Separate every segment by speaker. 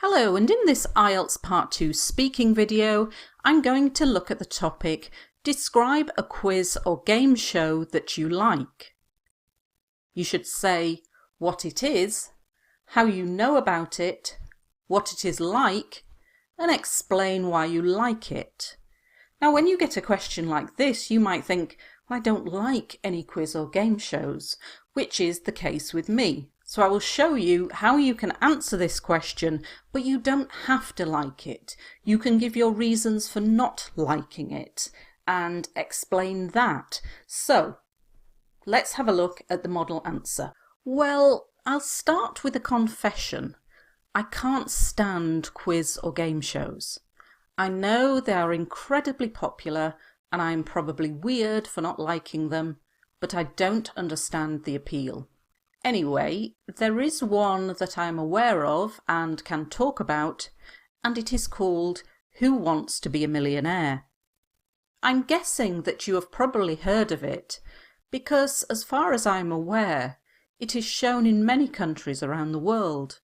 Speaker 1: Hello, and in this IELTS Part 2 speaking video, I'm going to look at the topic Describe a quiz or game show that you like. You should say what it is, how you know about it, what it is like, and explain why you like it. Now, when you get a question like this, you might think, well, I don't like any quiz or game shows, which is the case with me. So I will show you how you can answer this question, but you don't have to like it. You can give your reasons for not liking it and explain that. So let's have a look at the model answer. Well, I'll start with a confession. I can't stand quiz or game shows. I know they are incredibly popular and I'm probably weird for not liking them, but I don't understand the appeal. Anyway, there is one that I am aware of and can talk about, and it is called Who Wants to Be a Millionaire? I'm guessing that you have probably heard of it, because as far as I am aware, it is shown in many countries around the world.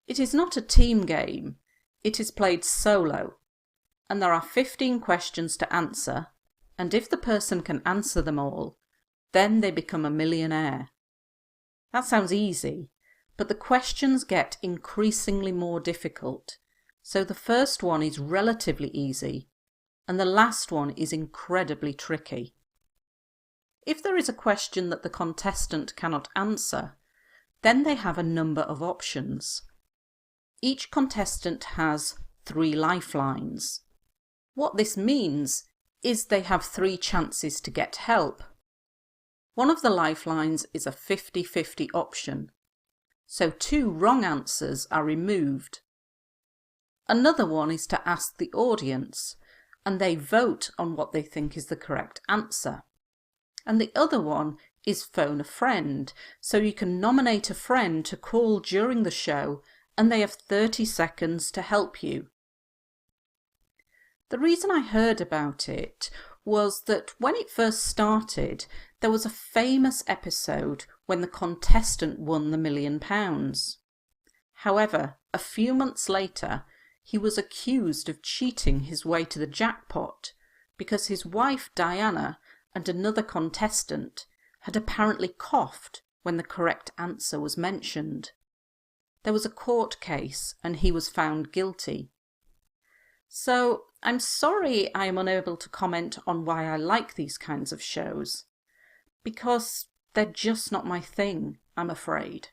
Speaker 1: It is not a team game, it is played solo, and there are 15 questions to answer, and if the person can answer them all, then they become a millionaire. That sounds easy, but the questions get increasingly more difficult. So the first one is relatively easy, and the last one is incredibly tricky. If there is a question that the contestant cannot answer, then they have a number of options. Each contestant has 3 lifelines. What this means is they have 3 chances to get help. One of the lifelines is a 50-50 option, so 2 wrong answers are removed. Another one is to ask the audience, and they vote on what they think is the correct answer. And the other one is phone a friend, so you can nominate a friend to call during the show, and they have 30 seconds to help you. The reason I heard about it was that when it first started, there was a famous episode when the contestant won the £1 million. However, a few months later, he was accused of cheating his way to the jackpot because his wife Diana and another contestant had apparently coughed when the correct answer was mentioned. There was a court case and he was found guilty. So I'm sorry I am unable to comment on why I like these kinds of shows, because they're just not my thing, I'm afraid.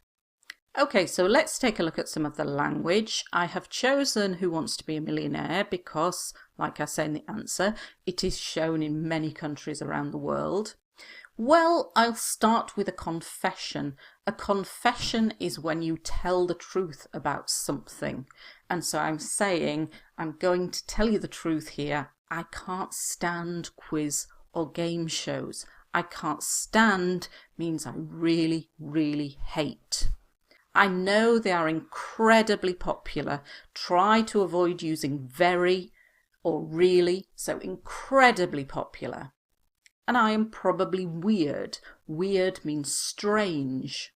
Speaker 1: Okay, so let's take a look at some of the language. I have chosen Who Wants to Be a Millionaire because, like I say in the answer, it is shown in many countries around the world. Well, I'll start with a confession. A confession is when you tell the truth about something. And so I'm saying, I'm going to tell you the truth here. I can't stand quiz or game shows. I can't stand means I really, really hate. I know they are incredibly popular. Try to avoid using very or really, so incredibly popular. And I am probably weird. Weird means strange.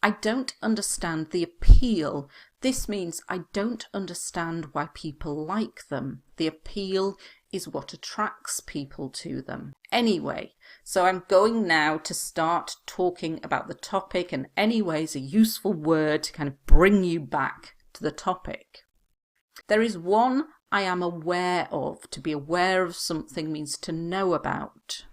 Speaker 1: I don't understand the appeal. This means I don't understand why people like them. The appeal is what attracts people to them. Anyway, so I'm going now to start talking about the topic, and anyway is a useful word to kind of bring you back to the topic. There is one I am aware of. To be aware of something means to know about.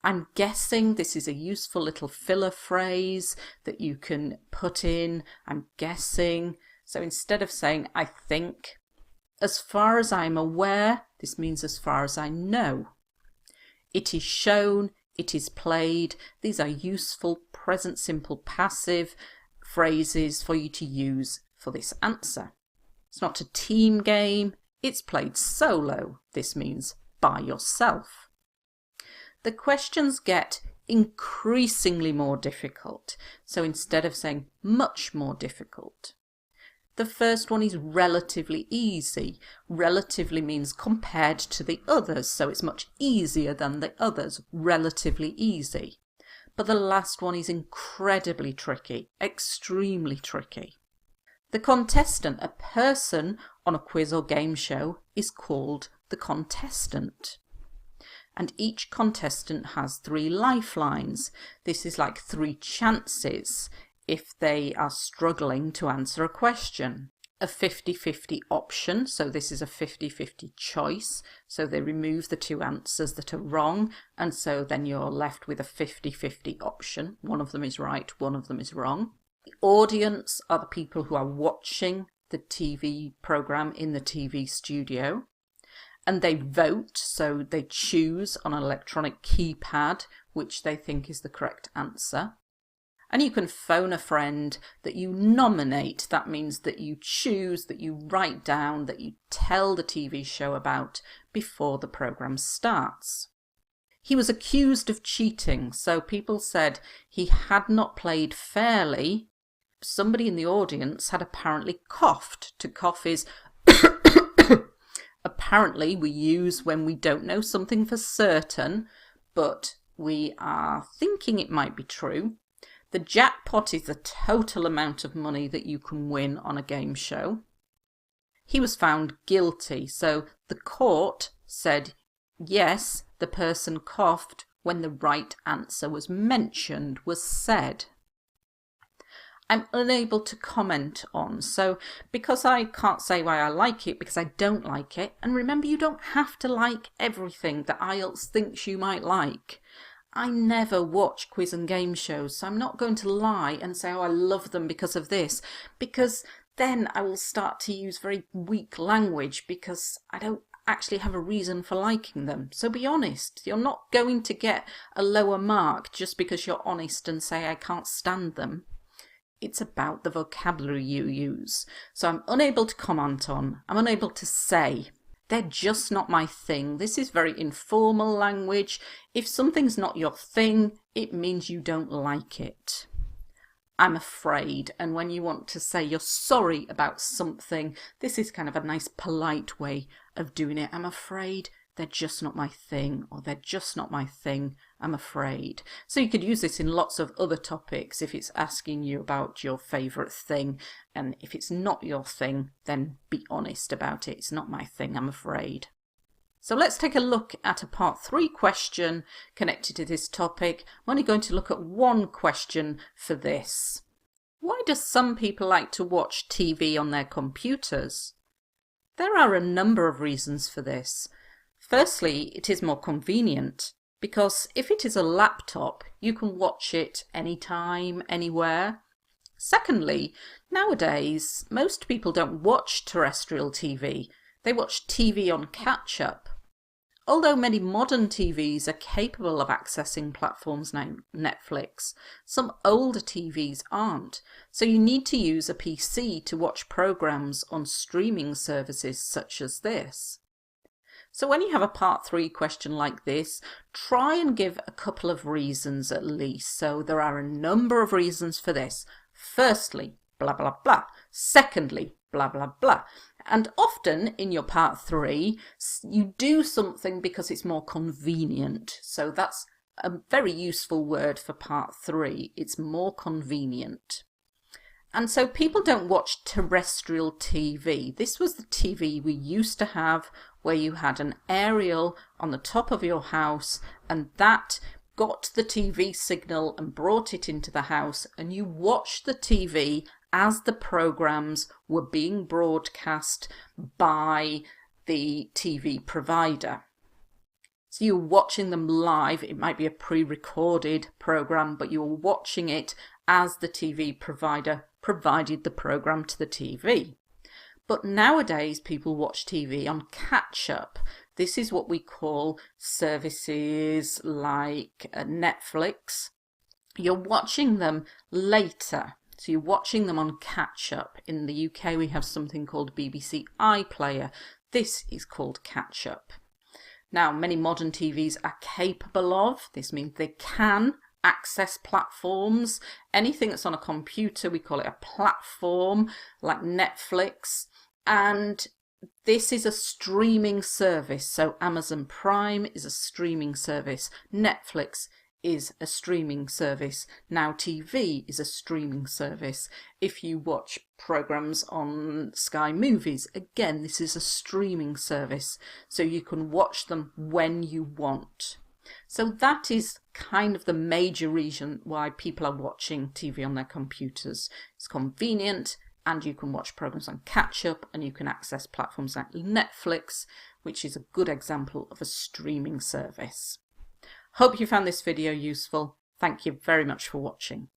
Speaker 1: I'm guessing this is a useful little filler phrase that you can put in. I'm guessing. So instead of saying I think, as far as I'm aware, this means as far as I know. It is shown, it is played. These are useful present simple passive phrases for you to use for this answer. It's not a team game. It's played solo. This means by yourself. The questions get increasingly more difficult. So instead of saying much more difficult, the first one is relatively easy. Relatively means compared to the others, so it's much easier than the others. Relatively easy. But the last one is incredibly tricky, extremely tricky. The contestant, a person on a quiz or game show, is called the contestant. And each contestant has 3 lifelines. This is like 3 chances if they are struggling to answer a question. A 50-50 option, so this is a 50-50 choice, so they remove the 2 answers that are wrong, and so then you're left with a 50-50 option. One of them is right, one of them is wrong. The audience are the people who are watching the TV program in the TV studio, and they vote, so they choose on an electronic keypad which they think is the correct answer. And you can phone a friend that you nominate. That means that you choose, that you write down, that you tell the TV show about before the program starts. He was accused of cheating, so people said he had not played fairly. Somebody in the audience had apparently coughed. To cough is apparently we use when we don't know something for certain, but we are thinking it might be true. The jackpot is the total amount of money that you can win on a game show. He was found guilty, so the court said, yes, the person coughed when the right answer was mentioned, was said. I'm unable to comment on, so because I can't say why I like it, because I don't like it, and remember, you don't have to like everything that IELTS thinks you might like. I never watch quiz and game shows, so I'm not going to lie and say, oh, I love them because of this, because then I will start to use very weak language because I don't actually have a reason for liking them. So be honest. You're not going to get a lower mark just because you're honest and say, I can't stand them. It's about the vocabulary you use. So I'm unable to comment on, I'm unable to say. They're just not my thing. This is very informal language. If something's not your thing, it means you don't like it. I'm afraid. And when you want to say you're sorry about something, this is kind of a nice polite way of doing it. I'm afraid they're just not my thing, or they're just not my thing, I'm afraid. So you could use this in lots of other topics if it's asking you about your favourite thing, and if it's not your thing, then be honest about it. It's not my thing, I'm afraid. So let's take a look at a part 3 question connected to this topic. I'm only going to look at one question for this. Why do some people like to watch TV on their computers? There are a number of reasons for this. Firstly, it is more convenient, because if it is a laptop, you can watch it anytime, anywhere. Secondly, nowadays, most people don't watch terrestrial TV. They watch TV on catch-up. Although many modern TVs are capable of accessing platforms like Netflix, some older TVs aren't. So you need to use a PC to watch programs on streaming services such as this. So when you have a part 3 question like this, try and give a couple of reasons at least. So there are a number of reasons for this. Firstly, blah, blah, blah. Secondly, blah, blah, blah. And often in your part 3, you do something because it's more convenient. So that's a very useful word for part 3. It's more convenient. And so people don't watch terrestrial TV. This was the TV we used to have, where you had an aerial on the top of your house, and that got the TV signal and brought it into the house, and you watched the TV as the programs were being broadcast by the TV provider. So you're watching them live. It might be a pre-recorded program, but you're watching it as the TV provider provided the program to the TV. But nowadays people watch TV on catch-up. This is what we call services like Netflix. You're watching them later. So you're watching them on catch-up. In the UK we have something called BBC iPlayer. This is called catch-up. Now, many modern TVs are capable of, this means they can access platforms. Anything that's on a computer, we call it a platform, like Netflix. And this is a streaming service. So Amazon Prime is a streaming service. Netflix is a streaming service. Now TV is a streaming service. If you watch programs on Sky Movies, again, this is a streaming service, so you can watch them when you want. So that is kind of the major reason why people are watching TV on their computers. It's convenient, and you can watch programs on catch-up, and you can access platforms like Netflix, which is a good example of a streaming service. Hope you found this video useful. Thank you very much for watching.